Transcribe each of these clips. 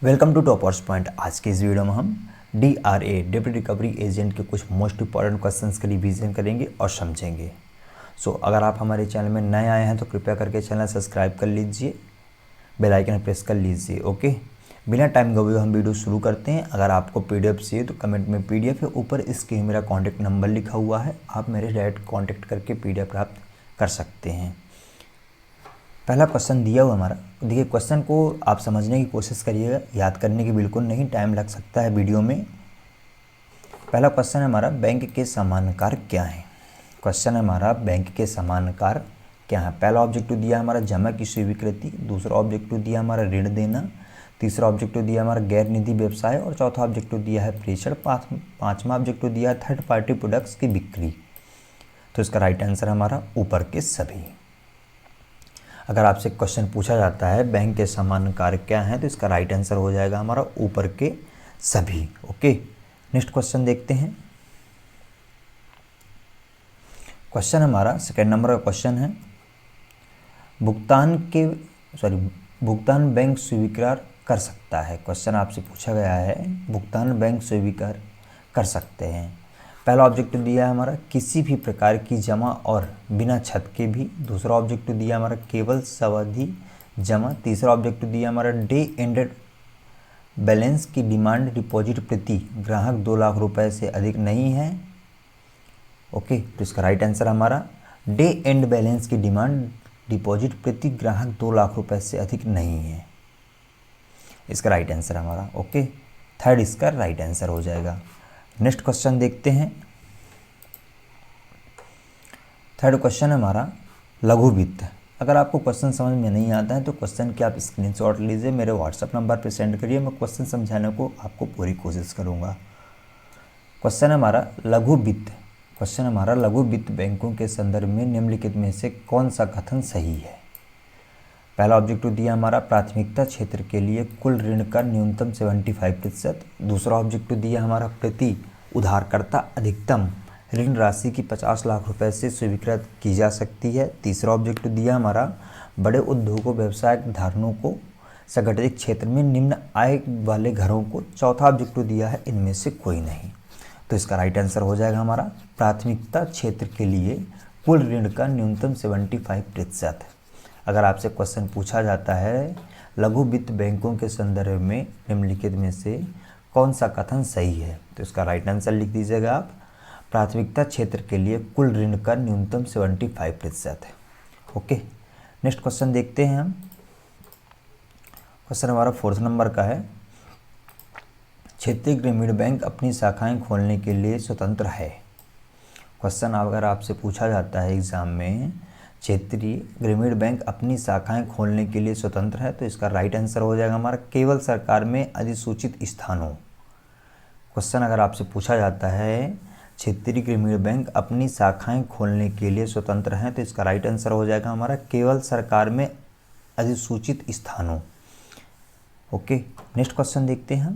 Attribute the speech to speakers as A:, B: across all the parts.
A: Welcome to toppers point. आज के इस वीडियो में हम DRA डेप्यूटी रिकवरी एजेंट के कुछ मोस्ट इंपॉर्टेंट क्वेश्चंस का रिवीजन करेंगे और समझेंगे। अगर आप हमारे चैनल में नए आए हैं तो कृपया करके चैनल सब्सक्राइब कर लीजिए, बेल आइकन प्रेस कर लीजिए। ओके, बिना टाइम गवाए हम वीडियो शुरू करते हैं। अगर आपको PDF चाहिए तो कमेंट में PDF है, ऊपर इसके मेरा कॉन्टैक्ट नंबर लिखा हुआ है, आप मेरे डायरेक्ट कॉन्टैक्ट करके PDF प्राप्त कर सकते हैं। पहला क्वेश्चन दिया हुआ हमारा, देखिए क्वेश्चन को आप समझने की कोशिश करिएगा, याद करने की बिल्कुल नहीं, टाइम लग सकता है वीडियो में। पहला क्वेश्चन है हमारा, बैंक के समान कार्य क्या है। क्वेश्चन है हमारा, बैंक के समान कार्य क्या है। पहला ऑब्जेक्टिव दिया हमारा जमा की स्वीकृति, दूसरा ऑब्जेक्टिव दिया हमारा ऋण देना, तीसरा ऑब्जेक्टिव दिया हमारा गैर निधि व्यवसाय और चौथा ऑब्जेक्टिव दिया है प्रेषण, पाँचवा ऑब्जेक्टिव दिया है थर्ड पार्टी प्रोडक्ट्स की बिक्री। तो इसका राइट आंसर हमारा ऊपर के सभी। अगर आपसे क्वेश्चन पूछा जाता है बैंक के समान कार्य क्या है तो इसका राइट आंसर हो जाएगा हमारा ऊपर के सभी। ओके, नेक्स्ट क्वेश्चन देखते हैं। क्वेश्चन हमारा सेकंड नंबर का क्वेश्चन है, भुगतान बैंक स्वीकार कर सकता है। क्वेश्चन आपसे पूछा गया है, भुगतान बैंक स्वीकार कर सकते हैं। पहला ऑब्जेक्टिव दिया है हमारा किसी भी प्रकार की जमा और बिना छत के भी, दूसरा ऑब्जेक्टिव दिया हमारा केवल सावधि जमा, तीसरा ऑब्जेक्टिव दिया हमारा डे एंडेड बैलेंस की डिमांड डिपॉजिट प्रति ग्राहक 2 लाख रुपए से अधिक नहीं है। ओके, तो इसका राइट आंसर हमारा डे एंड बैलेंस की डिमांड डिपॉजिट प्रति ग्राहक 2 लाख रुपए से अधिक नहीं है, इसका राइट आंसर हमारा। ओके, थर्ड इसका राइट आंसर हो जाएगा। नेक्स्ट क्वेश्चन देखते हैं। थर्ड क्वेश्चन है हमारा लघु वित्त। अगर आपको क्वेश्चन समझ में नहीं आता है तो क्वेश्चन की आप स्क्रीनशॉट लीजिए, मेरे व्हाट्सएप नंबर पर सेंड करिए, मैं क्वेश्चन समझाने को आपको पूरी कोशिश करूंगा। क्वेश्चन है हमारा लघु वित्त। क्वेश्चन हमारा लघु वित्त बैंकों के संदर्भ में निम्नलिखित में से कौन सा कथन सही है। पहला ऑब्जेक्टिव दिया हमारा प्राथमिकता क्षेत्र के लिए कुल ऋण का न्यूनतम 75%, दूसरा ऑब्जेक्टिव दिया हमारा प्रति उधारकर्ता अधिकतम ऋण राशि की 50 लाख रुपए से स्वीकृत की जा सकती है, तीसरा ऑब्जेक्टिव दिया हमारा बड़े उद्योगों व्यवसाय धारकों को संगठित क्षेत्र में निम्न आय वाले घरों को, चौथा ऑब्जेक्टिव दिया है इनमें से कोई नहीं। तो इसका राइट आंसर हो जाएगा हमारा प्राथमिकता क्षेत्र के लिए कुल ऋण का न्यूनतम 75%। अगर आपसे क्वेश्चन पूछा जाता है लघु वित्त बैंकों के संदर्भ में निम्नलिखित में से कौन सा कथन सही है तो इसका राइट आंसर लिख दीजिएगा आप, प्राथमिकता क्षेत्र के लिए कुल ऋण का न्यूनतम 75% है। ओके, नेक्स्ट क्वेश्चन देखते हैं हम। क्वेश्चन हमारा फोर्थ नंबर का है, क्षेत्रीय ग्रामीण बैंक अपनी शाखाएं खोलने के लिए स्वतंत्र है। क्वेश्चन अगर आपसे पूछा जाता है एग्जाम में, क्षेत्रीय ग्रामीण बैंक अपनी शाखाएं खोलने के लिए स्वतंत्र है तो इसका राइट आंसर हो जाएगा हमारा केवल सरकार में अधिसूचित स्थानों। क्वेश्चन अगर आपसे पूछा जाता है क्षेत्रीय ग्रामीण बैंक अपनी शाखाएं खोलने के लिए स्वतंत्र हैं तो इसका राइट आंसर हो जाएगा हमारा केवल सरकार में अधिसूचित स्थानों। ओके, नेक्स्ट क्वेश्चन देखते हैं हम।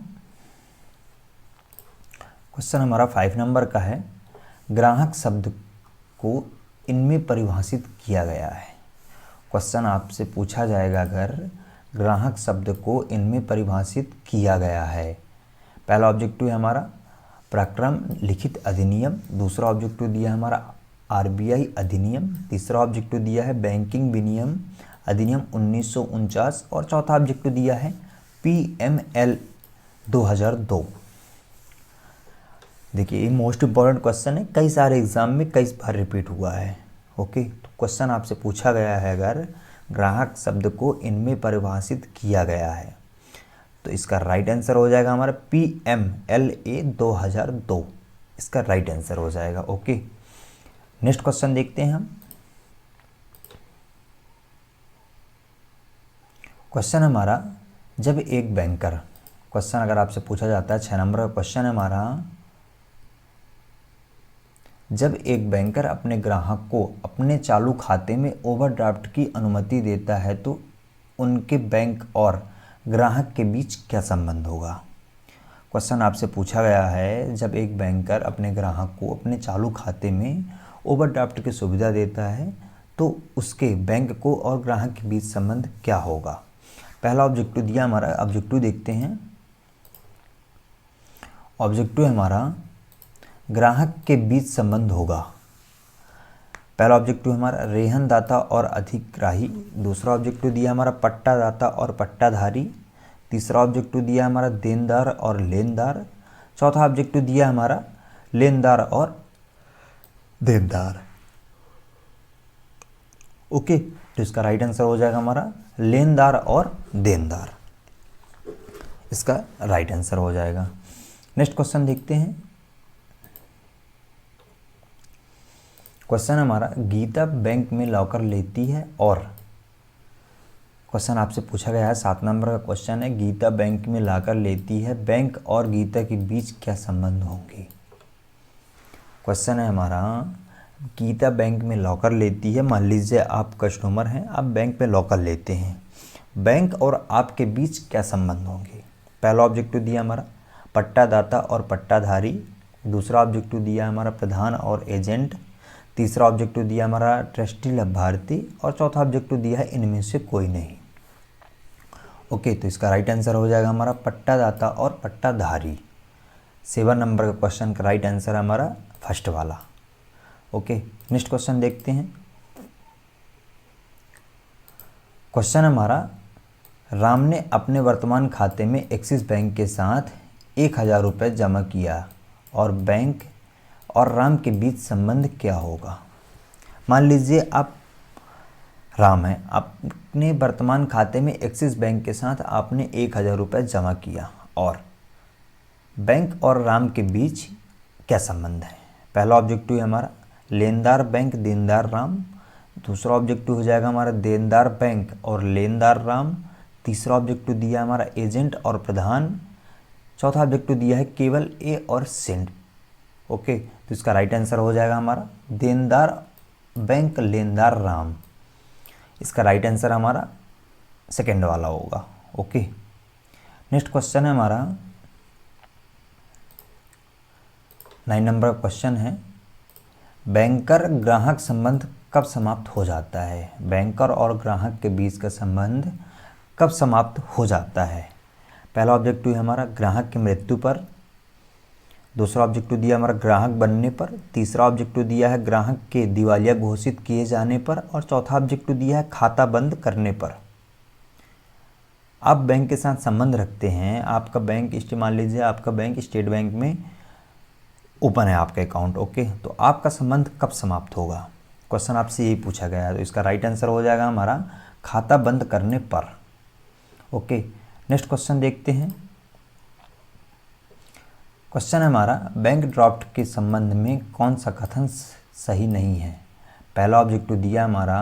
A: क्वेश्चन हमारा 5 नंबर का है, ग्राहक शब्द को इनमें परिभाषित किया गया है। क्वेश्चन आपसे पूछा जाएगा अगर ग्राहक शब्द को इनमें परिभाषित किया गया है। पहला ऑब्जेक्टिव है हमारा प्रक्रम लिखित अधिनियम, दूसरा ऑब्जेक्टिव दिया है हमारा RBI अधिनियम, तीसरा ऑब्जेक्टिव दिया है बैंकिंग विनियम अधिनियम 1949 और चौथा ऑब्जेक्टिव दिया है PML 2002। देखिए ये मोस्ट इंपॉर्टेंट क्वेश्चन है, कई सारे एग्जाम में कई बार रिपीट हुआ है। ओके, तो क्वेश्चन आपसे पूछा गया है अगर ग्राहक शब्द को इनमें परिभाषित किया गया है तो इसका राइट आंसर हो जाएगा हमारा PMLA 2002, इसका राइट आंसर हो जाएगा। ओके, नेक्स्ट क्वेश्चन देखते हैं हम। क्वेश्चन हमारा जब एक बैंकर, क्वेश्चन अगर आपसे पूछा जाता है 6 नंबर का क्वेश्चन है हमारा, जब एक बैंकर अपने ग्राहक को अपने चालू खाते में ओवरड्राफ्ट की अनुमति देता है तो उनके बैंक और ग्राहक के बीच क्या संबंध होगा। क्वेश्चन आपसे पूछा गया है जब एक बैंकर अपने ग्राहक को अपने चालू खाते में ओवरड्राफ्ट की सुविधा देता है तो उसके बैंक को और ग्राहक के बीच संबंध क्या होगा। पहला ऑब्जेक्टिव दिया हमारा, ऑब्जेक्टिव देखते हैं। ऑब्जेक्टिव हमारा ग्राहक के बीच संबंध होगा। पहला ऑब्जेक्टिव हमारा रेहनदाता और अधिग्राही। दूसरा ऑब्जेक्टिव दिया हमारा पट्टादाता और पट्टाधारी। तीसरा ऑब्जेक्टिव दिया हमारा देनदार और लेनदार। चौथा ऑब्जेक्टिव दिया हमारा लेनदार और देनदार। ओके, तो इसका राइट आंसर हो जाएगा हमारा लेनदार और देनदार, इसका राइट आंसर हो जाएगा। नेक्स्ट क्वेश्चन देखते हैं। क्वेश्चन हमारा गीता बैंक में लॉकर लेती है और क्वेश्चन आपसे पूछा गया है 7 नंबर का क्वेश्चन है। गीता बैंक में लॉकर लेती है, बैंक और गीता के बीच क्या संबंध होंगे। क्वेश्चन है हमारा गीता बैंक में लॉकर लेती है। मान लीजिए आप कस्टमर हैं, आप बैंक में लॉकर लेते हैं, बैंक और आपके बीच क्या संबंध होंगे। पहला ऑब्जेक्टिव दिया हमारा पट्टादाता और पट्टाधारी। दूसरा ऑब्जेक्टिव दिया हमारा प्रधान और एजेंट। तीसरा ऑब्जेक्टिव दिया हमारा ट्रस्टी लाभार्थी और चौथा ऑब्जेक्टिव दिया है इनमें से कोई नहीं। ओके, तो इसका राइट आंसर हो जाएगा हमारा पट्टादाता और पट्टाधारी। 7 नंबर का क्वेश्चन का राइट आंसर हमारा फर्स्ट वाला। ओके, नेक्स्ट क्वेश्चन देखते हैं। क्वेश्चन हमारा राम ने अपने वर्तमान खाते में एक्सिस बैंक के साथ 1000 रुपये जमा किया और बैंक और राम के बीच संबंध क्या होगा। मान लीजिए आप राम है, अपने वर्तमान खाते में एक्सिस बैंक के साथ आपने 1000 रुपये जमा किया और बैंक और राम के बीच क्या संबंध है। पहला ऑब्जेक्टिव है हमारा लेनदार बैंक देनदार राम। दूसरा ऑब्जेक्टिव हो जाएगा हमारा देनदार बैंक और लेनदार राम। तीसरा ऑब्जेक्टिव दिया हमारा एजेंट और प्रधान। चौथा ऑब्जेक्टिव दिया है केवल ए और सेंड। ओके, तो इसका राइट आंसर हो जाएगा हमारा देनदार बैंक लेनदार राम, इसका राइट आंसर हमारा सेकेंड वाला होगा। ओके, नेक्स्ट क्वेश्चन है हमारा 9 नंबर का क्वेश्चन है बैंकर ग्राहक संबंध कब समाप्त हो जाता है। बैंकर और ग्राहक के बीच का संबंध कब समाप्त हो जाता है। पहला ऑब्जेक्टिव है हमारा ग्राहक की मृत्यु पर। दूसरा ऑब्जेक्टिव दिया हमारा ग्राहक बनने पर। तीसरा ऑब्जेक्टिव दिया है ग्राहक के दिवालिया घोषित किए जाने पर और चौथा ऑब्जेक्टिव दिया है खाता बंद करने पर। आप बैंक के साथ संबंध रखते हैं, आपका बैंक मान लीजिए आपका बैंक स्टेट बैंक में ओपन है आपका अकाउंट। ओके, तो आपका संबंध कब समाप्त होगा, क्वेश्चन आपसे यही पूछा गया है, तो इसका राइट आंसर हो जाएगा हमारा खाता बंद करने पर। ओके, नेक्स्ट क्वेश्चन देखते हैं। क्वेश्चन है हमारा बैंक ड्राफ्ट के संबंध में कौन सा कथन सही नहीं है। पहला ऑब्जेक्टिव दिया हमारा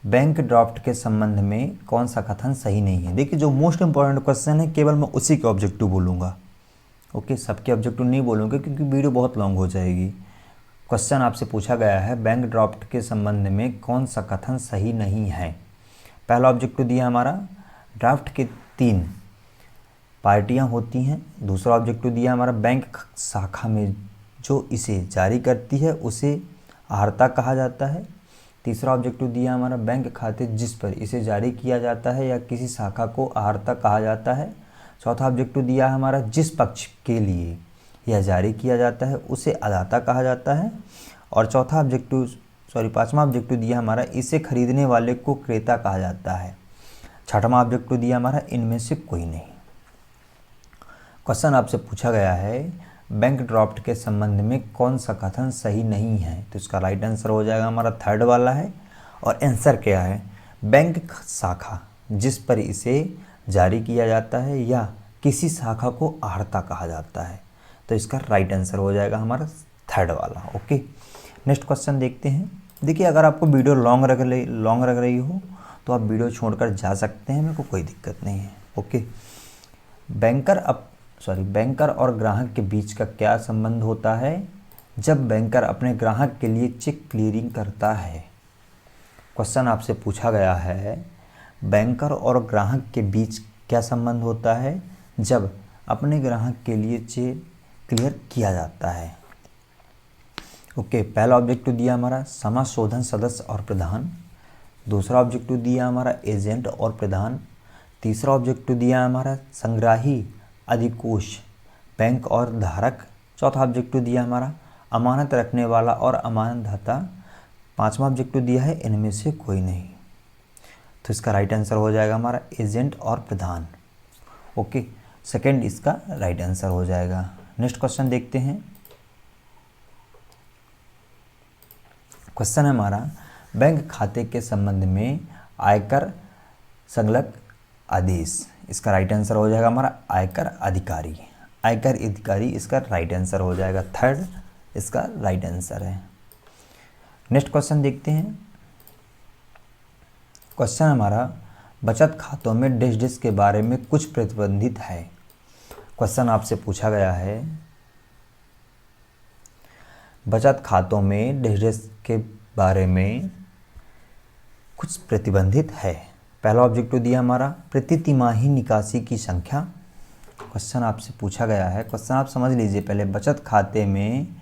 A: बैंक ड्राफ्ट के संबंध में कौन सा कथन सही नहीं है। देखिए जो मोस्ट इंपॉर्टेंट क्वेश्चन है केवल मैं उसी के ऑब्जेक्टिव बोलूँगा। ओके, सबके ऑब्जेक्टिव नहीं बोलूँगा क्योंकि वीडियो बहुत लॉन्ग हो जाएगी। क्वेश्चन आपसे पूछा गया है बैंक ड्राफ्ट के संबंध में कौन सा कथन सही नहीं है। पहला ऑब्जेक्टिव दिया हमारा ड्राफ्ट के 3 पार्टियां होती हैं। दूसरा ऑब्जेक्टिव दिया हमारा बैंक शाखा में जो इसे जारी करती है उसे आहर्ता कहा जाता है। तीसरा ऑब्जेक्टिव दिया हमारा बैंक खाते जिस पर इसे जारी किया जाता है या किसी शाखा को आहर्ता कहा जाता है। चौथा ऑब्जेक्टिव दिया हमारा जिस पक्ष के लिए यह जारी किया जाता है उसे अदाता कहा जाता है। और पांचवा ऑब्जेक्टिव दिया हमारा इसे खरीदने वाले को क्रेता कहा जाता है। छठवां ऑब्जेक्टिव दिया हमारा इनमें से कोई नहीं। क्वेश्चन आपसे पूछा गया है बैंक ड्राफ्ट के संबंध में कौन सा कथन सही नहीं है, तो इसका राइट आंसर हो जाएगा हमारा थर्ड वाला है। और आंसर क्या है, बैंक शाखा जिस पर इसे जारी किया जाता है या किसी शाखा को आहर्ता कहा जाता है, तो इसका राइट आंसर हो जाएगा हमारा थर्ड वाला। ओके, नेक्स्ट क्वेश्चन देखते हैं। देखिए अगर आपको वीडियो लॉन्ग रख रही हो तो आप वीडियो छोड़कर जा सकते हैं, मेरे को कोई दिक्कत नहीं है। ओके, बैंकर और ग्राहक के बीच का क्या संबंध होता है जब बैंकर अपने ग्राहक के लिए चेक क्लियरिंग करता है। क्वेश्चन आपसे पूछा गया है बैंकर और ग्राहक के बीच क्या संबंध होता है जब अपने ग्राहक के लिए चेक क्लियर किया जाता है। ओके, पहला ऑब्जेक्टिव दिया हमारा समाशोधन सदस्य और प्रधान। दूसरा ऑब्जेक्टिव दिया हमारा एजेंट और प्रधान। तीसरा ऑब्जेक्टिव दिया है हमारा संग्राही, अधिकोष, बैंक और धारक। चौथा ऑब्जेक्टिव दिया हमारा अमानत रखने वाला और अमानतदाता। पांचवा ऑब्जेक्टिव दिया है इनमें से कोई नहीं। तो इसका राइट आंसर हो जाएगा हमारा एजेंट और प्रधान। ओके, सेकंड इसका राइट आंसर हो जाएगा। नेक्स्ट क्वेश्चन देखते हैं। क्वेश्चन है हमारा बैंक खाते के संबंध में आयकर संलग्न आदेश। इसका राइट आंसर हो जाएगा हमारा आयकर अधिकारी। आयकर अधिकारी इसका राइट आंसर हो जाएगा। थर्ड इसका राइट आंसर है। नेक्स्ट क्वेश्चन देखते हैं। क्वेश्चन हमारा बचत खातों में डैश डैश के बारे में कुछ प्रतिबंधित है। क्वेश्चन आपसे पूछा गया है बचत खातों में डैश डैश के बारे में कुछ प्रतिबंधित है। पहला ऑब्जेक्टिव दिया हमारा प्रति तिमाही निकासी की संख्या। क्वेश्चन आपसे पूछा गया है, क्वेश्चन आप समझ लीजिए पहले, बचत खाते में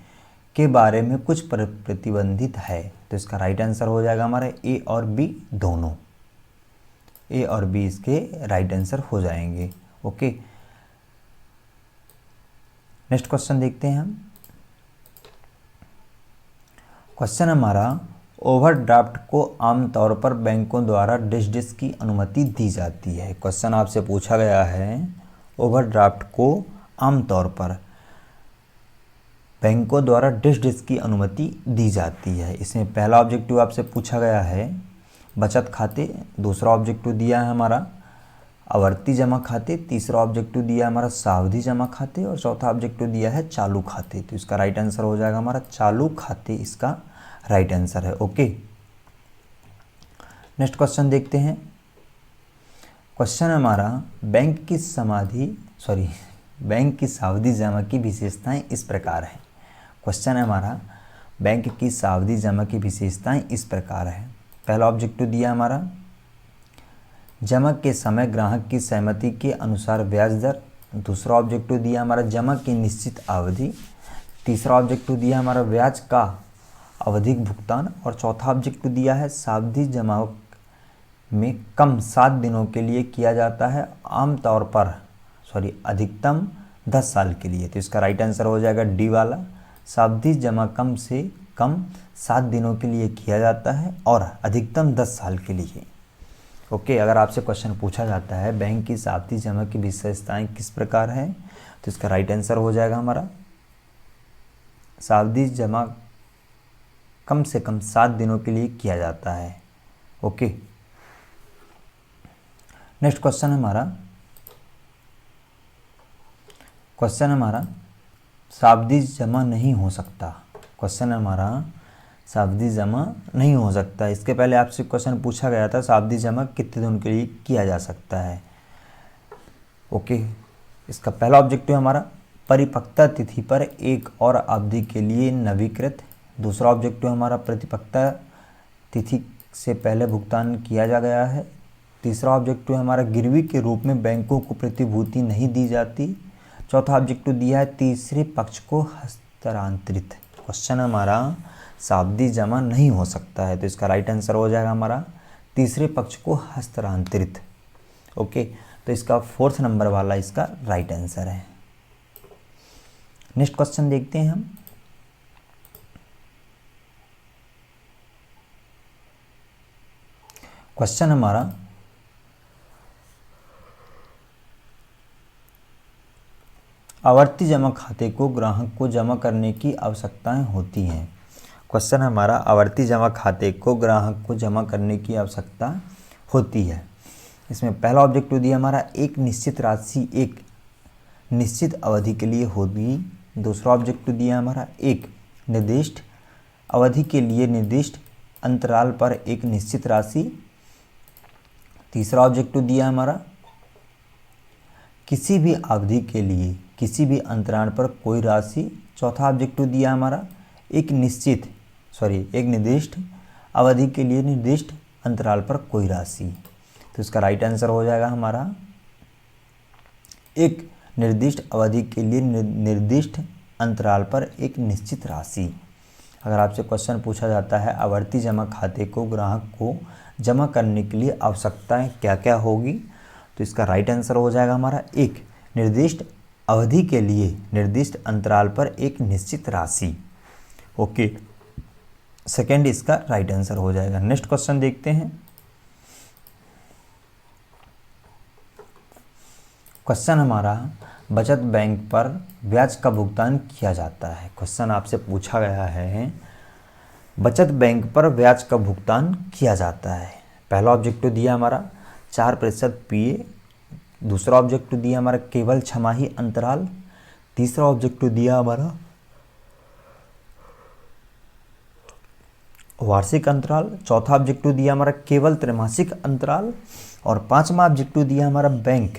A: के बारे में कुछ प्रतिबंधित है। तो इसका राइट आंसर हो जाएगा हमारा ए और बी दोनों। ए और बी इसके राइट आंसर हो जाएंगे। ओके, नेक्स्ट क्वेश्चन देखते हैं हम। क्वेश्चन हमारा ओवरड्राफ्ट को आमतौर पर बैंकों द्वारा डैश डैश की अनुमति दी जाती है। क्वेश्चन आपसे पूछा गया है ओवरड्राफ्ट को आमतौर पर बैंकों द्वारा डैश डैश की अनुमति दी जाती है। इसमें पहला ऑब्जेक्टिव आपसे पूछा गया है बचत खाते, दूसरा ऑब्जेक्टिव दिया है हमारा आवर्ती जमा खाते, तीसरा ऑब्जेक्टिव दिया है हमारा सावधि जमा खाते और चौथा ऑब्जेक्टिव दिया है चालू खाते। तो इसका राइट आंसर हो जाएगा हमारा चालू खाते, इसका राइट आंसर है। ओके, नेक्स्ट क्वेश्चन देखते हैं। क्वेश्चन हमारा बैंक की सावधि जमा की विशेषताएं इस प्रकार है। क्वेश्चन है हमारा बैंक की सावधि जमा की विशेषताएं इस प्रकार है। पहला ऑब्जेक्टिव दिया हमारा जमा के समय ग्राहक की सहमति के अनुसार ब्याज दर। दूसरा ऑब्जेक्टिव दिया हमारा जमा की निश्चित अवधि। तीसरा ऑब्जेक्टिव दिया हमारा ब्याज का आवधिक भुगतान और चौथा ऑब्जेक्टिव दिया है सावधि जमा में कम 7 दिनों के लिए किया जाता है, आमतौर पर अधिकतम 10 साल के लिए। तो इसका राइट आंसर हो जाएगा डी वाला, सावधि जमा कम से कम 7 दिनों के लिए किया जाता है और अधिकतम 10 साल के लिए। ओके, अगर आपसे क्वेश्चन पूछा जाता है बैंक की सावधि जमा की विशेषताएं किस प्रकार है, तो इसका राइट आंसर हो जाएगा हमारा सावधि जमा कम से कम 7 दिनों के लिए किया जाता है। ओके, नेक्स्ट क्वेश्चन हमारा सावधि जमा नहीं हो सकता। क्वेश्चन हमारा सावधि जमा नहीं हो सकता। इसके पहले आपसे क्वेश्चन पूछा गया था सावधि जमा कितने दिन के लिए किया जा सकता है। ओके, इसका पहला ऑब्जेक्टिव हमारा परिपक्वता तिथि पर एक और अवधि के लिए नवीकृत। दूसरा ऑब्जेक्टिव हमारा प्रतिपक्वता तिथि से पहले भुगतान किया जा गया है। तीसरा ऑब्जेक्टिव हमारा गिरवी के रूप में बैंकों को प्रतिभूति नहीं दी जाती। चौथा ऑब्जेक्टिव दिया है तीसरे पक्ष को हस्तांतरित। क्वेश्चन हमारा सावधि जमा नहीं हो सकता है, तो इसका राइट आंसर हो जाएगा हमारा तीसरे पक्ष को हस्तांतरित। ओके, तो इसका 4th नंबर वाला इसका राइट आंसर है। नेक्स्ट क्वेश्चन देखते हैं हम। क्वेश्चन हमारा आवर्ती जमा खाते को ग्राहक को जमा करने की आवश्यकताएं होती हैं। क्वेश्चन हमारा आवर्ती जमा खाते को ग्राहक को जमा करने की आवश्यकता होती है। इसमें पहला ऑब्जेक्टिव दिया हमारा एक निश्चित राशि एक निश्चित अवधि के लिए होगी। दूसरा ऑब्जेक्टिव दिया हमारा एक निर्दिष्ट अवधि के लिए निर्दिष्ट अंतराल पर एक निश्चित राशि। तीसरा ऑब्जेक्टिव दिया हमारा किसी भी अवधि के लिए किसी भी अंतराल पर कोई राशि। चौथा ऑब्जेक्टिव दिया हमारा एक निर्दिष्ट अवधि के लिए निर्दिष्ट अंतराल पर कोई राशि। तो इसका राइट आंसर हो जाएगा हमारा एक निर्दिष्ट अवधि के लिए निर्दिष्ट अंतराल पर एक निश्चित राशि। अगर आपसे क्वेश्चन पूछा जाता है आवर्ती जमा खाते को ग्राहक को जमा करने के लिए आवश्यकताएं क्या क्या होगी, तो इसका राइट आंसर हो जाएगा हमारा एक निर्दिष्ट अवधि के लिए निर्दिष्ट अंतराल पर एक निश्चित राशि। ओके, सेकेंड इसका राइट आंसर हो जाएगा। नेक्स्ट क्वेश्चन देखते हैं। क्वेश्चन हमारा बचत बैंक पर ब्याज का भुगतान किया जाता है। क्वेश्चन आपसे पूछा गया है बचत बैंक पर ब्याज का भुगतान किया जाता है। पहला ऑब्जेक्टिव दिया हमारा 4% पीए, दूसरा ऑब्जेक्टिव दिया हमारा केवल छमाही अंतराल, तीसरा ऑब्जेक्टिव दिया हमारा वार्षिक अंतराल, चौथा ऑब्जेक्टिव दिया हमारा केवल त्रैमासिक अंतराल और पांचवा ऑब्जेक्टिव दिया हमारा बैंक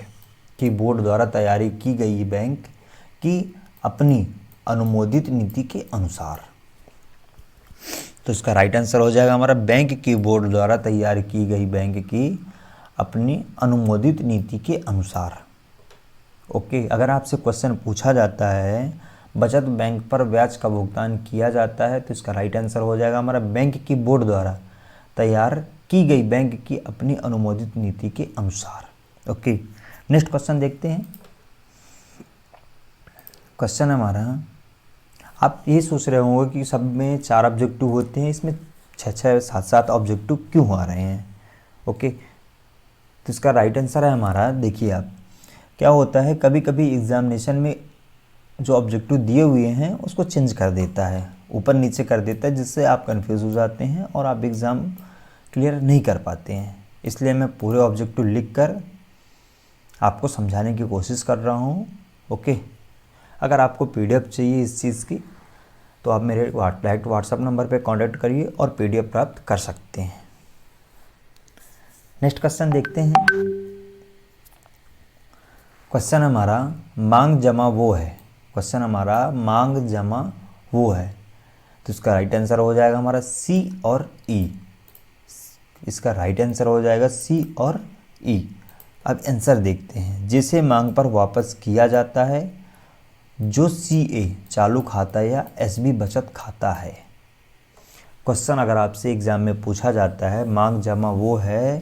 A: की बोर्ड द्वारा तैयारी की गई बैंक की अपनी अनुमोदित नीति के अनुसार। तो इसका राइट आंसर हो जाएगा हमारा बैंक की बोर्ड द्वारा तैयार की गई बैंक की अपनी अनुमोदित नीति के अनुसार। ओके, अगर आपसे क्वेश्चन पूछा जाता है बचत बैंक पर ब्याज का भुगतान किया जाता है तो इसका राइट आंसर हो जाएगा हमारा बैंक की बोर्ड द्वारा तैयार की गई बैंक की अपनी अनुमोदित नीति के अनुसार। ओके, नेक्स्ट क्वेश्चन देखते हैं। क्वेश्चन हमारा, आप ये सोच रहे होंगे कि सब में 4 ऑब्जेक्टिव होते हैं, इसमें 6-6 7-7 ऑब्जेक्टिव क्यों आ रहे हैं। ओके, तो इसका राइट आंसर है हमारा, देखिए आप क्या होता है कभी कभी एग्जामिनेशन में जो ऑब्जेक्टिव दिए हुए हैं उसको चेंज कर देता है, ऊपर नीचे कर देता है, जिससे आप कंफ्यूज हो जाते हैं और आप एग्ज़ाम क्लियर नहीं कर पाते हैं। इसलिए मैं पूरे ऑब्जेक्टिव लिख कर आपको समझाने की कोशिश कर रहा हूँ। ओके, अगर आपको पीडीएफ चाहिए इस चीज़ की तो आप मेरे डायरेक्ट व्हाट्सएप नंबर पे कांटेक्ट करिए और पीडीएफ प्राप्त कर सकते हैं। नेक्स्ट क्वेश्चन देखते हैं। क्वेश्चन हमारा मांग जमा वो है। क्वेश्चन हमारा मांग जमा वो है, तो इसका राइट आंसर हो जाएगा हमारा सी और ई। इसका राइट आंसर हो जाएगा सी और ई। अब आंसर देखते हैं। जिसे मांग पर वापस किया जाता है, जो सीए चालू खाता या एसबी बचत खाता है। क्वेश्चन अगर आपसे एग्जाम में पूछा जाता है मांग जमा वो है,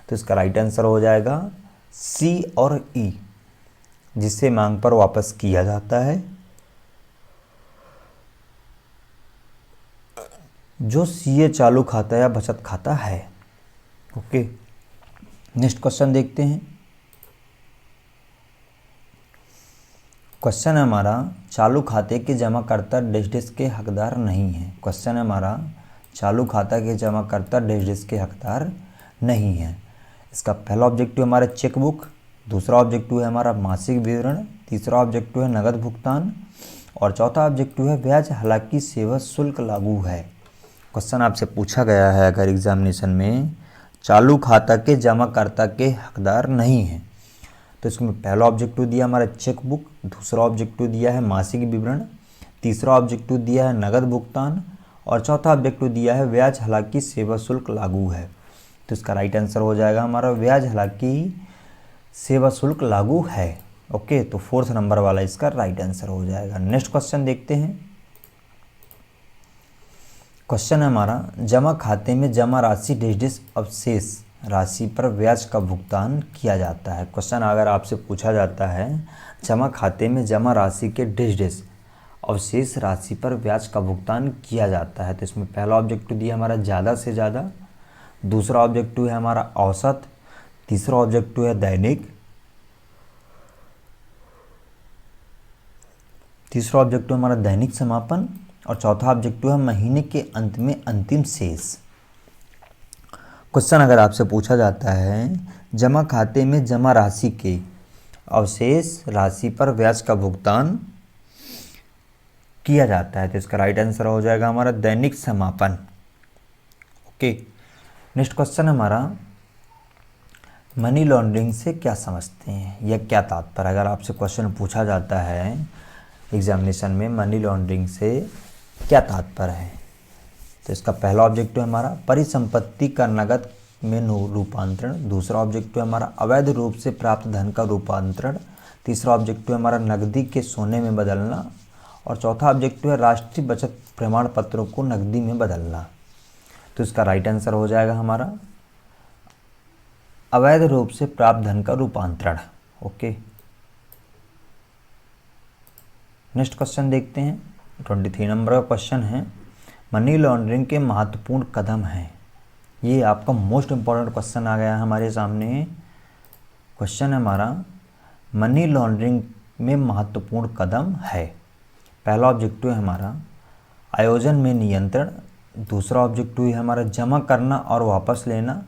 A: तो इसका राइट आंसर हो जाएगा सी और ई। जिसे मांग पर वापस किया जाता है, जो सीए चालू खाता या बचत खाता है। ओके, नेक्स्ट क्वेश्चन देखते हैं। क्वेश्चन हमारा चालू खाते के जमाकर्ता डैश डैश के हकदार नहीं है। क्वेश्चन हमारा चालू खाता के जमाकर्ता डैश डैश के हकदार नहीं है। इसका पहला ऑब्जेक्टिव हमारा चेकबुक, दूसरा ऑब्जेक्टिव है हमारा मासिक विवरण, तीसरा ऑब्जेक्टिव है नगद भुगतान और चौथा ऑब्जेक्टिव है ब्याज, हालांकि सेवा शुल्क लागू है। क्वेश्चन आपसे पूछा गया है अगर एग्जामिनेशन में चालू खाता के जमाकर्ता के हकदार नहीं है, तो इसमें पहला ऑब्जेक्टिव दिया हमारा चेकबुक, दूसरा ऑब्जेक्टिव दिया है मासिक विवरण, तीसरा ऑब्जेक्टिव दिया है नगद भुगतान और चौथा ऑब्जेक्टिव दिया है ब्याज, हालांकि सेवा शुल्क लागू है। तो इसका राइट आंसर हो जाएगा हमारा ब्याज, हालांकि सेवा शुल्क लागू है। ओके, तो 4th नंबर वाला इसका राइट आंसर हो जाएगा। नेक्स्ट क्वेश्चन देखते हैं। क्वेश्चन हमारा जमा खाते में जमा राशि डैश डैश अवशेष राशि पर ब्याज का भुगतान किया जाता है। क्वेश्चन अगर आपसे पूछा जाता है जमा खाते में जमा राशि के डैश डैश अवशेष राशि पर ब्याज का भुगतान किया जाता है, तो इसमें पहला ऑब्जेक्टिव दिया हमारा ज़्यादा से ज़्यादा, दूसरा ऑब्जेक्टिव है हमारा औसत, तीसरा ऑब्जेक्टिव है दैनिक, तीसरा ऑब्जेक्टिव हमारा दैनिक समापन और चौथा ऑब्जेक्टिव है महीने के अंत में अंतिम शेष। क्वेश्चन अगर आपसे पूछा जाता है जमा खाते में जमा राशि के अवशेष राशि पर ब्याज का भुगतान किया जाता है, तो इसका राइट आंसर हो जाएगा हमारा दैनिक समापन। ओके, नेक्स्ट क्वेश्चन हमारा मनी लॉन्ड्रिंग से क्या समझते हैं या क्या तात्पर्य। अगर आपसे क्वेश्चन पूछा जाता है एग्जामिनेशन में मनी लॉन्ड्रिंग से क्या तात्पर्य है, तो इसका पहला ऑब्जेक्टिव हमारा परिसंपत्ति का नकद में रूपांतरण, दूसरा ऑब्जेक्टिव हमारा अवैध रूप से प्राप्त धन का रूपांतरण, तीसरा ऑब्जेक्टिव हमारा नकदी के सोने में बदलना और चौथा ऑब्जेक्टिव है राष्ट्रीय बचत प्रमाण पत्रों को नकदी में बदलना। तो इसका राइट आंसर हो जाएगा हमारा अवैध रूप से प्राप्त धन का रूपांतरण। ओके, नेक्स्ट क्वेश्चन देखते हैं। 23 नंबर का क्वेश्चन है, मनी लॉन्ड्रिंग के महत्वपूर्ण कदम हैं। ये आपका मोस्ट इम्पॉर्टेंट क्वेश्चन आ गया है हमारे सामने। क्वेश्चन है हमारा, मनी लॉन्ड्रिंग में महत्वपूर्ण कदम है। पहला ऑब्जेक्टिव है हमारा आयोजन में नियंत्रण, दूसरा ऑब्जेक्टिव है हमारा जमा करना और वापस लेना,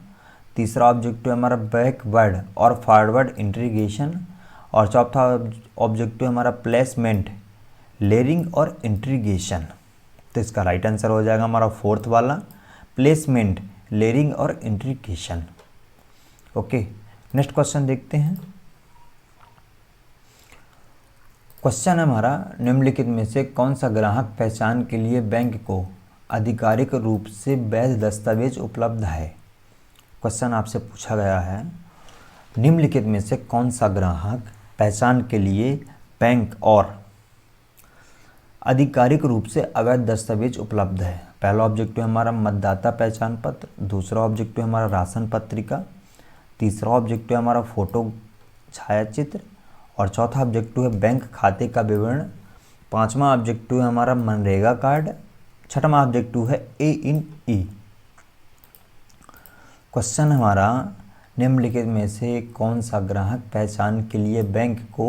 A: तीसरा ऑब्जेक्टिव है हमारा बैकवर्ड और फॉरवर्ड इंट्रीगेशन, और चौथा ऑब्जेक्टिव हमारा प्लेसमेंट, लेयरिंग और इंट्रीगेशन। तो इसका राइट आंसर हो जाएगा हमारा फोर्थ वाला, प्लेसमेंट, लेयरिंग और इंट्रीगेशन। ओके, नेक्स्ट क्वेश्चन देखते हैं। क्वेश्चन है हमारा, निम्नलिखित में से कौन सा ग्राहक पहचान के लिए बैंक को आधिकारिक रूप से वैध दस्तावेज उपलब्ध है। क्वेश्चन आपसे पूछा गया है, निम्नलिखित में से कौन सा ग्राहक पहचान के लिए बैंक और आधिकारिक रूप से अवैध दस्तावेज उपलब्ध है। पहला ऑब्जेक्टिव हमारा मतदाता पहचान पत्र, दूसरा ऑब्जेक्टिव हमारा राशन पत्रिका, तीसरा ऑब्जेक्टिव हमारा फोटो छायाचित्र, और चौथा ऑब्जेक्टिव है बैंक खाते का विवरण, पांचवा ऑब्जेक्टिव है हमारा मनरेगा कार्ड, छठवां ऑब्जेक्टिव है A/E। क्वेश्चन हमारा, निम्नलिखित में से कौन सा ग्राहक पहचान के लिए बैंक को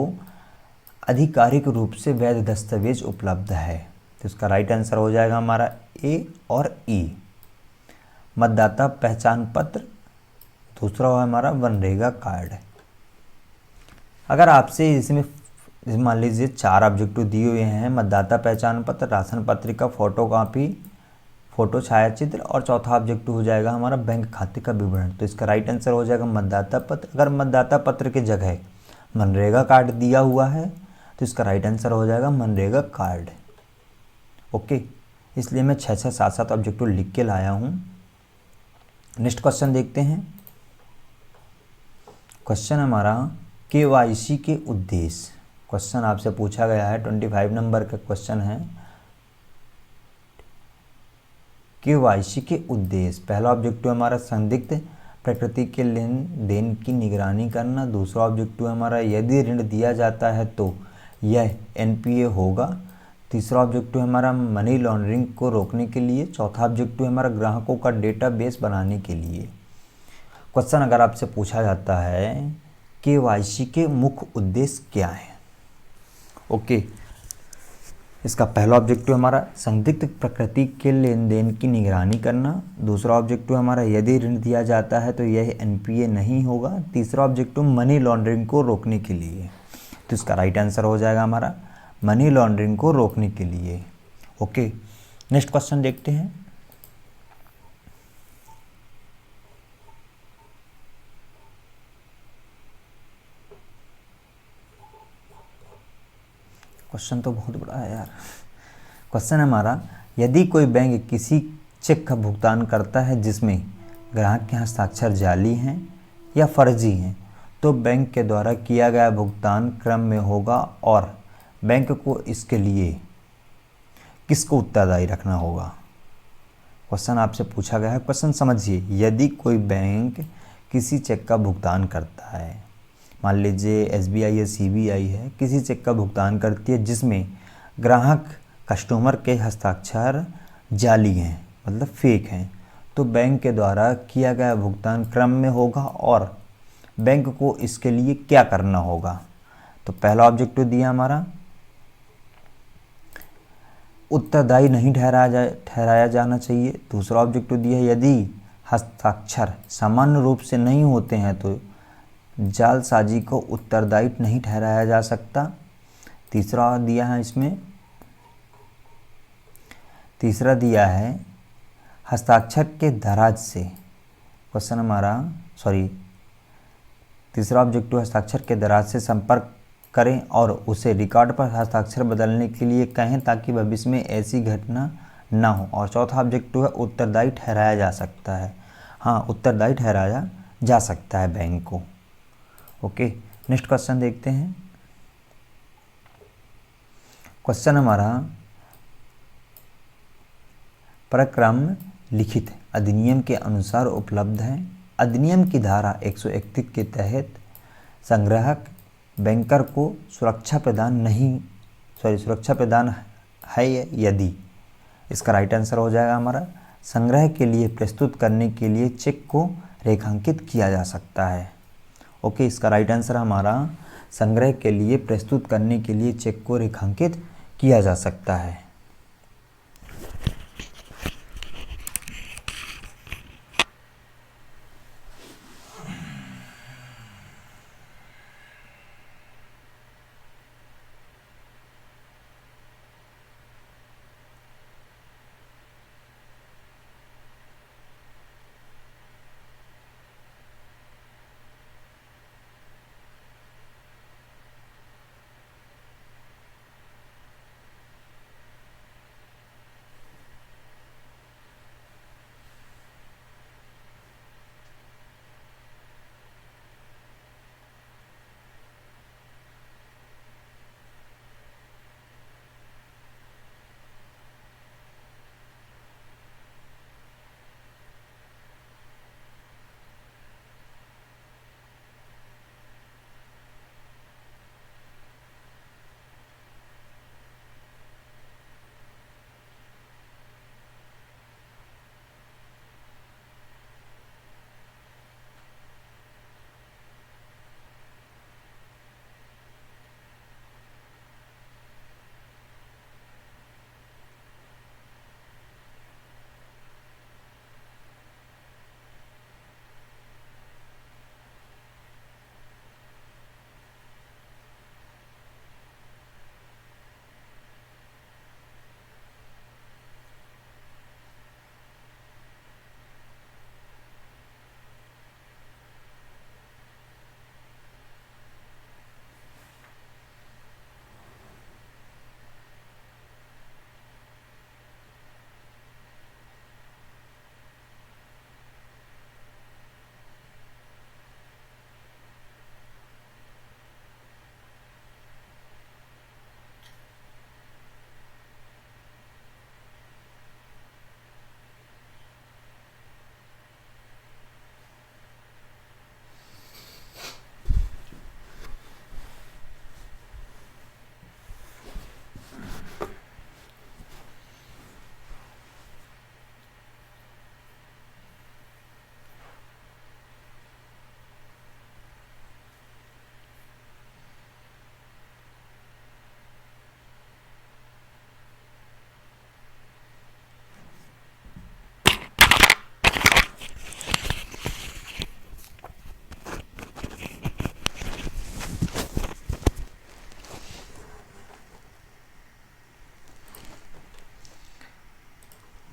A: आधिकारिक रूप से वैध दस्तावेज उपलब्ध है। तो इसका राइट आंसर हो जाएगा हमारा A और E। मतदाता पहचान पत्र, दूसरा है हमारा मनरेगा कार्ड। अगर आपसे इसमें मान लीजिए 4 ऑब्जेक्टिव दिए हुए हैं, मतदाता पहचान पत्र, राशन पत्रिका, फोटो कॉपी, फोटो छायाचित्र, और चौथा ऑब्जेक्टिव हो जाएगा हमारा बैंक खाते का विवरण। तो इसका राइट आंसर हो जाएगा मतदाता पत्र। अगर मतदाता पत्र की जगह मनरेगा कार्ड दिया हुआ है तो इसका राइट आंसर हो जाएगा मनरेगा कार्ड। ओके, इसलिए मैं 6-6, 7-7 ऑब्जेक्टिव लिख के लाया हूँ। नेक्स्ट क्वेश्चन देखते हैं। क्वेश्चन हमारा KYC के उद्देश्य। क्वेश्चन आपसे पूछा गया है, 25 नंबर का क्वेश्चन है। KYC के उद्देश्य, पहला ऑब्जेक्टिव हमारा संदिग्ध प्रकृति के लेन देन की निगरानी करना, दूसरा ऑब्जेक्टिव हमारा यदि ऋण दिया जाता है तो यह NPA होगा, तीसरा ऑब्जेक्टिव हमारा मनी लॉन्ड्रिंग को रोकने के लिए, चौथा ऑब्जेक्टिव हमारा ग्राहकों का डेटाबेस बनाने के लिए। क्वेश्चन अगर आपसे पूछा जाता है KYC के मुख्य उद्देश्य क्या है। ओके, इसका पहला ऑब्जेक्टिव हमारा संदिग्ध प्रकृति के लेन देन की निगरानी करना, दूसरा ऑब्जेक्टिव हमारा यदि ऋण दिया जाता है तो यह NPA नहीं होगा, तीसरा ऑब्जेक्टिव मनी लॉन्ड्रिंग को रोकने के लिए। तो इसका राइट आंसर हो जाएगा हमारा मनी लॉन्ड्रिंग को रोकने के लिए। ओके, नेक्स्ट क्वेश्चन देखते हैं। क्वेश्चन तो बहुत बड़ा है यार। क्वेश्चन हमारा, यदि कोई बैंक किसी चेक का भुगतान करता है जिसमें ग्राहक के हस्ताक्षर जाली हैं या फर्जी हैं तो बैंक के द्वारा किया गया भुगतान क्रम में होगा और बैंक को इसके लिए किसको उत्तरदायी रखना होगा। क्वेश्चन आपसे पूछा गया है। क्वेश्चन समझिए, यदि कोई बैंक किसी चेक का भुगतान करता है, मान लीजिए SBI या CBI है, किसी चेक का भुगतान करती है जिसमें ग्राहक कस्टमर के हस्ताक्षर जाली हैं, मतलब फेक हैं, तो बैंक के द्वारा किया गया भुगतान क्रम में होगा और बैंक को इसके लिए क्या करना होगा। तो पहला ऑब्जेक्टिव दिया हमारा उत्तरदायी नहीं ठहराया जाना चाहिए, दूसरा ऑब्जेक्टिव दिया है यदि हस्ताक्षर सामान्य रूप से नहीं होते हैं तो जालसाजी को उत्तरदायी नहीं ठहराया जा सकता, तीसरा दिया है इसमें, तीसरा दिया है हस्ताक्षर के दराज से, क्वेश्चन हमारा तीसरा ऑब्जेक्टिव हस्ताक्षर के दराज से संपर्क करें और उसे रिकॉर्ड पर हस्ताक्षर बदलने के लिए कहें ताकि भविष्य में ऐसी घटना ना हो, और चौथा ऑब्जेक्टिव है उत्तरदायी ठहराया जा सकता है। हाँ, उत्तरदायी ठहराया जा सकता है बैंक को। ओके, नेक्स्ट क्वेश्चन देखते हैं। क्वेश्चन हमारा, प्रक्रम लिखित अधिनियम के अनुसार उपलब्ध है। अधिनियम की धारा 131 के तहत संग्राहक बैंकर को सुरक्षा प्रदान है यदि। इसका राइट आंसर हो जाएगा हमारा संग्रह के लिए प्रस्तुत करने के लिए चेक को रेखांकित किया जा सकता है। ओके, इसका राइट आंसर हमारा संग्रह के लिए प्रस्तुत करने के लिए चेक को रेखांकित किया जा सकता है।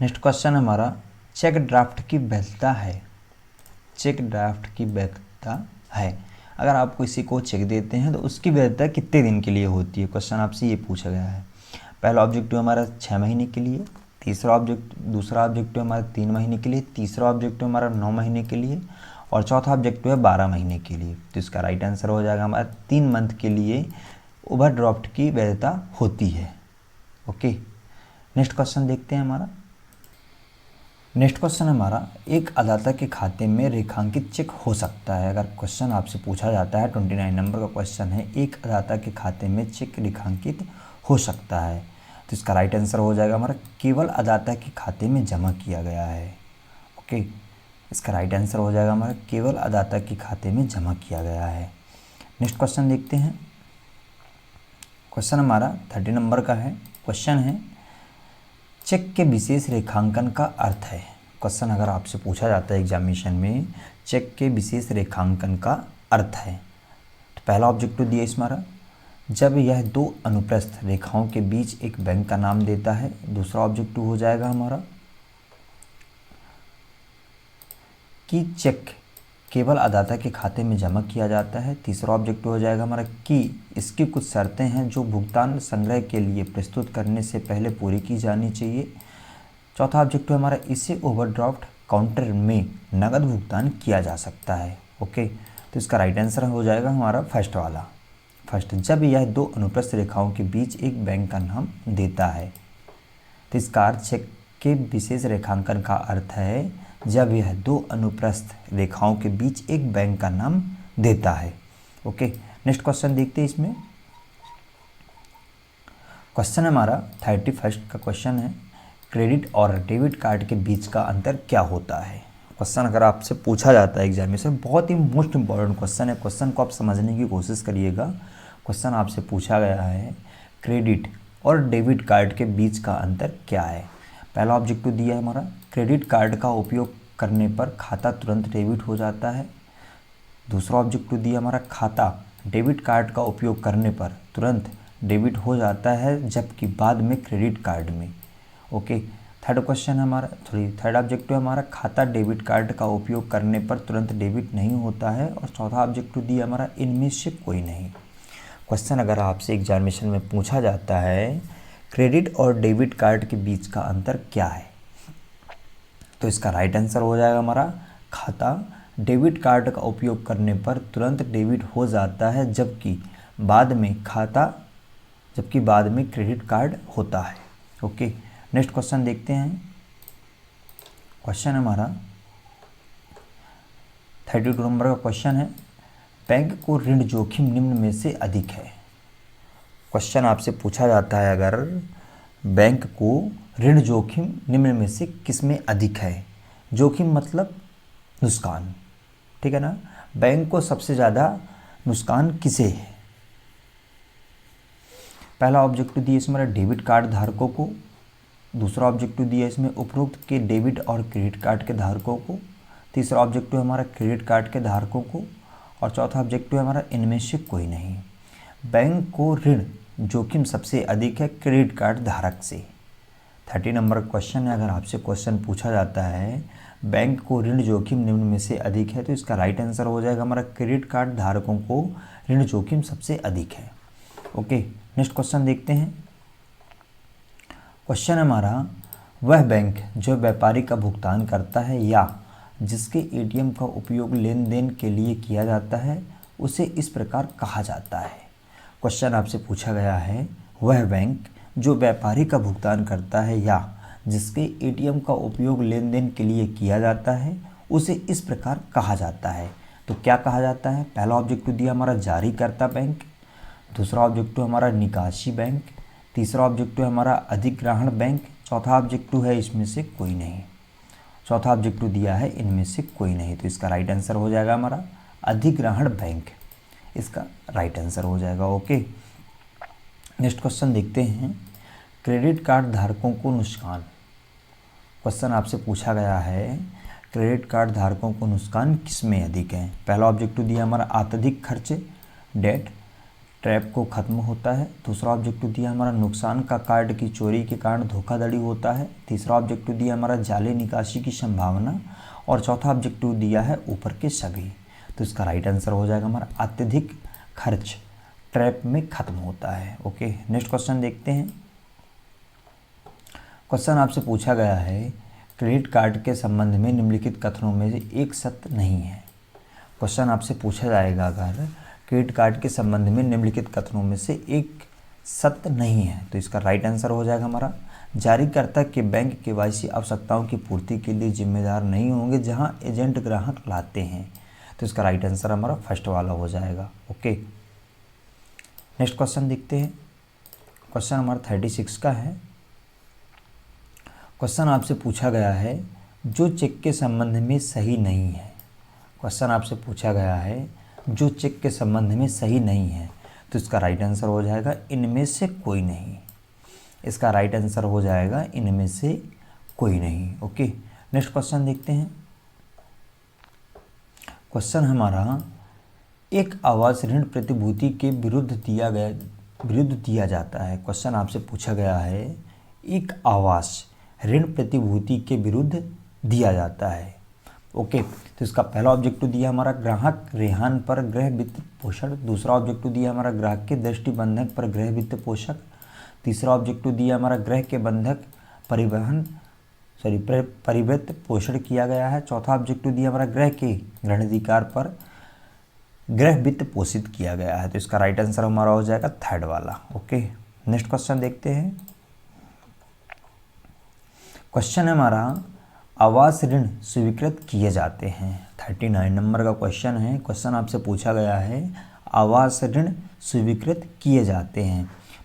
A: नेक्स्ट क्वेश्चन हमारा चेक ड्राफ्ट की वैधता है। चेक ड्राफ्ट की वैधता है, अगर आप किसी को चेक देते हैं तो उसकी वैधता कितने दिन के लिए होती है। क्वेश्चन आपसे ये पूछा गया है। पहला ऑब्जेक्टिव हमारा 6 महीने के लिए, दूसरा ऑब्जेक्टिव हमारा 3 महीने के लिए, तीसरा ऑब्जेक्टिव हमारा 9 महीने के लिए और चौथा ऑब्जेक्टिव है 12 महीने के लिए। तो इसका राइट आंसर हो जाएगा हमारा 3 मंथ के लिए ओवरड्राफ्ट की वैधता होती है। ओके, नेक्स्ट क्वेश्चन देखते हैं हमारा। नेक्स्ट क्वेश्चन हमारा एक अदाता के खाते में रेखांकित चेक हो सकता है। अगर क्वेश्चन आपसे पूछा जाता है 29 नंबर का क्वेश्चन है, एक अदाता के खाते में चेक रेखांकित हो सकता है, तो इसका राइट आंसर हो जाएगा हमारा केवल अदाता के खाते में जमा किया गया है। ओके, इसका राइट आंसर हो जाएगा हमारा केवल अदाता के खाते में जमा किया गया है। नेक्स्ट क्वेश्चन देखते हैं। क्वेश्चन हमारा 30 नंबर का है। क्वेश्चन है चेक के विशेष रेखांकन का अर्थ है। क्वेश्चन अगर आपसे पूछा जाता है एग्जामिनेशन में, चेक के विशेष रेखांकन का अर्थ है, तो पहला ऑब्जेक्टिव दिया इस हमारा, जब यह 2 अनुप्रस्थ रेखाओं के बीच एक बैंक का नाम देता है। दूसरा ऑब्जेक्टिव हो जाएगा हमारा कि चेक केवल अदाता के खाते में जमा किया जाता है। तीसरा ऑब्जेक्टिव हो जाएगा हमारा कि इसकी कुछ शर्तें हैं जो भुगतान संग्रह के लिए प्रस्तुत करने से पहले पूरी की जानी चाहिए। चौथा ऑब्जेक्टिव हमारा इसे ओवरड्राफ्ट काउंटर में नकद भुगतान किया जा सकता है। ओके, तो इसका राइट आंसर हो जाएगा हमारा फर्स्ट वाला। फर्स्ट, जब यह 2 अनुप्रस्थ रेखाओं के बीच एक बैंक का नाम देता है। तो इसका अर्थ चेक के विशेष रेखांकन का अर्थ है जब यह दो अनुप्रस्थ रेखाओं के बीच एक बैंक का नाम देता है। ओके, नेक्स्ट क्वेश्चन देखते हैं इसमें। क्वेश्चन हमारा 31 का क्वेश्चन है, क्रेडिट और डेबिट कार्ड के बीच का अंतर क्या होता है। क्वेश्चन अगर आपसे पूछा जाता है एग्जामिनेशन, बहुत ही मोस्ट इंपॉर्टेंट क्वेश्चन है, क्वेश्चन को आप समझने की कोशिश करिएगा। क्वेश्चन आपसे पूछा गया है, क्रेडिट और डेबिट कार्ड के बीच का अंतर क्या है। पहला ऑब्जेक्टिव दिया है हमारा, क्रेडिट कार्ड का उपयोग करने पर खाता तुरंत डेबिट हो जाता है। दूसरा ऑब्जेक्टिव दिया हमारा, खाता डेबिट कार्ड का उपयोग करने पर तुरंत डेबिट हो जाता है, जबकि बाद में क्रेडिट कार्ड में। ओके, थर्ड क्वेश्चन हमारा थर्ड ऑब्जेक्टिव हमारा, खाता डेबिट कार्ड का उपयोग करने पर तुरंत डेबिट नहीं होता है। और चौथा ऑब्जेक्टिव दिया हमारा, इनमें से कोई नहीं। क्वेश्चन अगर आपसे एग्जामिनेशन में पूछा जाता है, क्रेडिट और डेबिट कार्ड के बीच का अंतर क्या है, तो इसका राइट आंसर हो जाएगा हमारा, खाता डेबिट कार्ड का उपयोग करने पर तुरंत डेबिट हो जाता है, जबकि बाद में क्रेडिट कार्ड होता है। ओके, नेक्स्ट क्वेश्चन देखते हैं। क्वेश्चन हमारा 32 नंबर का क्वेश्चन है, बैंक को ऋण जोखिम निम्न में से अधिक है। क्वेश्चन आपसे पूछा जाता है, अगर बैंक को ऋण जोखिम निम्न में से किस में अधिक है। जोखिम मतलब नुकसान, ठीक है ना। बैंक को सबसे ज़्यादा नुकसान किसे है। पहला ऑब्जेक्टिव दिया इसमें हमारा डेबिट कार्ड धारकों को। दूसरा ऑब्जेक्टिव दिया इसमें उपरोक्त के डेबिट और क्रेडिट कार्ड के धारकों को। तीसरा ऑब्जेक्टिव हमारा क्रेडिट कार्ड के धारकों को। और चौथा ऑब्जेक्टिव हमारा इनमें से कोई नहीं। बैंक को ऋण जोखिम सबसे अधिक है क्रेडिट कार्ड धारक से। 30 नंबर क्वेश्चन है, अगर आपसे क्वेश्चन पूछा जाता है बैंक को ऋण जोखिम निम्न में से अधिक है, तो इसका राइट आंसर हो जाएगा हमारा, क्रेडिट कार्ड धारकों को ऋण जोखिम सबसे अधिक है। ओके, नेक्स्ट क्वेश्चन देखते हैं। क्वेश्चन हमारा, वह बैंक जो व्यापारी का भुगतान करता है या जिसके एटीएम का उपयोग लेन देन के लिए किया जाता है, उसे इस प्रकार कहा जाता है। क्वेश्चन आपसे पूछा गया है, वह बैंक जो व्यापारी का भुगतान करता है या जिसके एटीएम का उपयोग लेन देन के लिए किया जाता है, उसे इस प्रकार कहा जाता है। तो क्या कहा जाता है। पहला ऑब्जेक्टिव दिया हमारा, जारीकर्ता बैंक। दूसरा ऑब्जेक्टिव हमारा, निकासी बैंक। तीसरा ऑब्जेक्टिव हमारा, अधिग्रहण बैंक। चौथा ऑब्जेक्टिव है इसमें से कोई नहीं। चौथा ऑब्जेक्टिव दिया है इनमें से कोई नहीं, तो इसका राइट आंसर हो जाएगा हमारा, अधिग्रहण बैंक, इसका राइट आंसर हो जाएगा। ओके, नेक्स्ट क्वेश्चन देखते हैं। क्रेडिट कार्ड धारकों को नुकसान। क्वेश्चन आपसे पूछा गया है, क्रेडिट कार्ड धारकों को नुकसान किस में अधिक है। पहला ऑब्जेक्टिव दिया हमारा, अत्यधिक खर्च, डेट ट्रैप को खत्म होता है। दूसरा ऑब्जेक्टिव दिया हमारा, नुकसान का कार्ड की चोरी के कारण धोखाधड़ी होता है। तीसरा ऑब्जेक्टिव दिया हमारा, जाली निकासी की संभावना। और चौथा ऑब्जेक्टिव दिया है ऊपर के सभी। तो इसका राइट आंसर हो जाएगा हमारा, अत्यधिक खर्च ट्रैप में खत्म होता है। ओके, नेक्स्ट क्वेश्चन देखते हैं। क्वेश्चन आपसे पूछा गया है, क्रेडिट कार्ड के संबंध में निम्नलिखित कथनों में से एक सत्य नहीं है। क्वेश्चन आपसे पूछा जाएगा, अगर क्रेडिट कार्ड के संबंध में निम्नलिखित कथनों में से एक सत्य नहीं है, तो इसका राइट आंसर हो जाएगा हमारा, जारीकर्ता के बैंक केवाईसी आवश्यकताओं की पूर्ति के लिए जिम्मेदार नहीं होंगे जहां एजेंट ग्राहक लाते हैं। तो इसका राइट आंसर हमारा फर्स्ट वाला हो जाएगा। ओके, नेक्स्ट क्वेश्चन देखते हैं। क्वेश्चन हमारा 36 का है। क्वेश्चन आपसे पूछा गया है, जो चेक के संबंध में सही नहीं है। क्वेश्चन आपसे पूछा गया है, जो चेक के संबंध में सही नहीं है, तो इसका राइट आंसर हो जाएगा, इनमें से कोई नहीं। इसका राइट आंसर हो जाएगा, इनमें से कोई नहीं। ओके, नेक्स्ट क्वेश्चन देखते हैं। क्वेश्चन हमारा, एक आवास ऋण प्रतिभूति के विरुद्ध दिया जाता है। क्वेश्चन आपसे पूछा गया है, एक आवास ऋण प्रतिभूति के विरुद्ध दिया जाता है। ओके, तो इसका पहला ऑब्जेक्टिव दिया हमारा, ग्राहक रेहान पर गृह वित्त पोषण। दूसरा ऑब्जेक्टिव दिया हमारा, ग्राहक के दृष्टिबंधक पर गृह वित्त पोषक। तीसरा ऑब्जेक्टिव दिया हमारा, गृह के बंधक परिवित्त पोषण किया गया है। चौथा ऑब्जेक्टिव दिया हमारा, गृह के ग्रहणाधिकार पर गृह वित्त पोषित किया गया है। तो इसका राइट आंसर हमारा हो जाएगा थर्ड वाला। ओके, नेक्स्ट क्वेश्चन देखते हैं। क्वेश्चन हमारा, आवास ऋण स्वीकृत किए जाते हैं। 39 नंबर का क्वेश्चन है। क्वेश्चन आपसे पूछा गया है आवास ऋण स्वीकृत किए जाते हैं।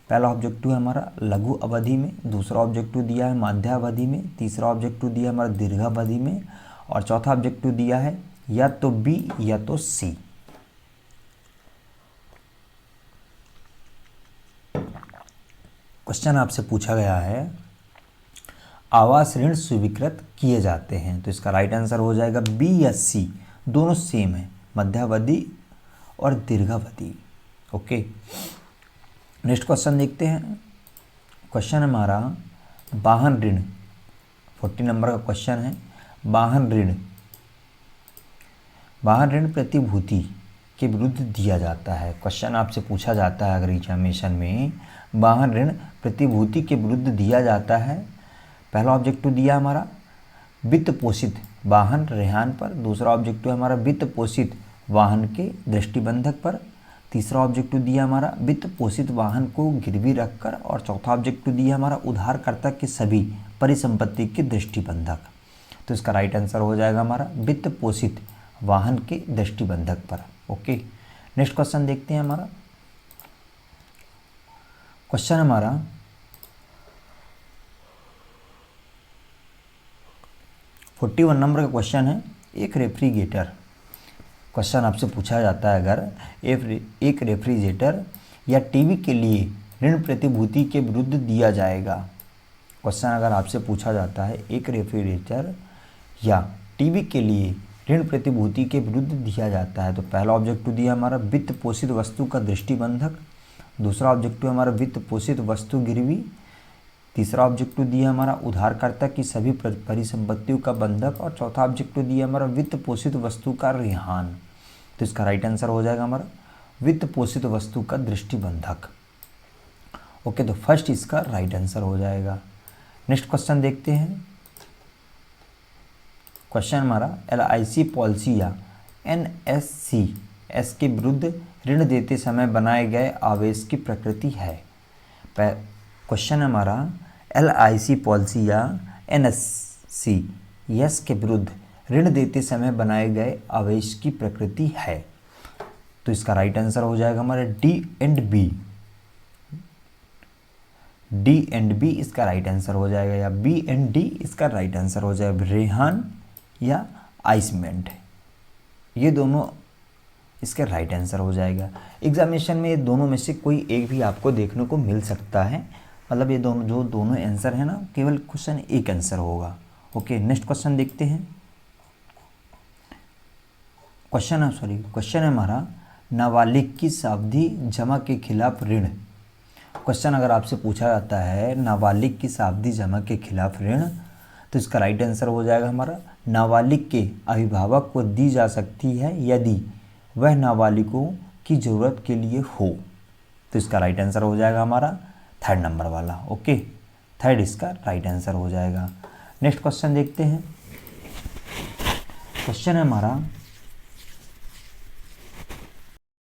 A: पहला ऑब्जेक्टिव है हमारा लघु अवधि में, दूसरा ऑब्जेक्टिव दिया है मध्यावधि में, तीसरा ऑब्जेक्टिव दिया है हमारा दीर्घावधि में, और चौथा ऑब्जेक्टिव दिया है या तो बी या तो सी। क्वेश्चन आपसे पूछा गया है आवास ऋण स्वीकृत किए जाते हैं, तो इसका राइट आंसर हो जाएगा बी या सी, दोनों सेम है, मध्यावधि और दीर्घावधि। ओके, नेक्स्ट क्वेश्चन देखते हैं। क्वेश्चन हमारा वाहन ऋण, 40 नंबर का क्वेश्चन है। वाहन ऋण प्रतिभूति के विरुद्ध दिया जाता है। क्वेश्चन आपसे पूछा जाता है अगर एग्जामिनेशन में, वाहन ऋण प्रतिभूति के विरुद्ध दिया जाता है। पहला ऑब्जेक्टिव दिया हमारा वित्त पोषित वाहन रेहान पर, दूसरा ऑब्जेक्टिव हमारा वित्त पोषित वाहन के दृष्टिबंधक पर, तीसरा ऑब्जेक्टिव दिया हमारा वित्त पोषित वाहन को गिरवी रखकर, और चौथा ऑब्जेक्टिव दिया हमारा उधारकर्ता के सभी परिसंपत्ति के दृष्टिबंधक। तो इसका राइट आंसर हो जाएगा हमारा वित्त पोषित वाहन के दृष्टिबंधक पर। ओके, नेक्स्ट क्वेश्चन देखते हैं। हमारा क्वेश्चन हमारा 41 नंबर का क्वेश्चन है। एक रेफ्रिजरेटर, क्वेश्चन आपसे पूछा जाता है अगर एक रेफ्रिजरेटर या टीवी के लिए ऋण प्रतिभूति के विरुद्ध दिया जाएगा। क्वेश्चन अगर आपसे पूछा जाता है एक रेफ्रिजरेटर या टीवी के लिए ऋण प्रतिभूति के विरुद्ध दिया जाता है, तो पहला ऑब्जेक्टिव दिया हमारा वित्त पोषित वस्तु का दृष्टिबंधक, दूसरा ऑब्जेक्टिव हमारा वित्त पोषित वस्तु गिरवी, तीसरा ऑब्जेक्टिव दिया हमारा उधारकर्ता की सभी परिसंपत्तियों का बंधक, और चौथा ऑब्जेक्टिव दिया हमारा वित्त पोषित वस्तु का रेहान। तो इसका राइट आंसर हो जाएगा हमारा वित्त पोषित वस्तु का दृष्टिबंधक। ओके, तो फर्स्ट इसका राइट आंसर हो जाएगा। नेक्स्ट क्वेश्चन देखते हैं। क्वेश्चन हमारा LIC पॉलिसी या NSCS के विरुद्ध ऋण देते समय बनाए गए आवेश की प्रकृति है। क्वेश्चन हमारा LIC पॉलिसी या NSCS के विरुद्ध ऋण देते समय बनाए गए आवेश की प्रकृति है। तो इसका राइट आंसर हो जाएगा हमारा D एंड B इसका राइट आंसर हो जाएगा, या B एंड D इसका राइट आंसर हो जाएगा। रेहान या आइसमेंट, ये दोनों इसका राइट आंसर हो जाएगा। एग्जामिनेशन में ये दोनों में से कोई एक भी आपको देखने को मिल सकता है, मतलब ये दोनों आंसर है ना, केवल क्वेश्चन एक आंसर होगा। ओके, नेक्स्ट क्वेश्चन देखते हैं। क्वेश्चन है हमारा नाबालिग की सावधि जमा के खिलाफ ऋण। क्वेश्चन अगर आपसे पूछा जाता है नाबालिग की सावधि जमा के खिलाफ ऋण, तो इसका राइट आंसर हो जाएगा हमारा नाबालिग के अभिभावक को दी जा सकती है यदि वह नाबालिगों की ज़रूरत के लिए हो। तो इसका राइट आंसर हो जाएगा हमारा थर्ड नंबर वाला। ओके, थर्ड इसका राइट आंसर हो जाएगा। नेक्स्ट क्वेश्चन देखते हैं। क्वेश्चन है हमारा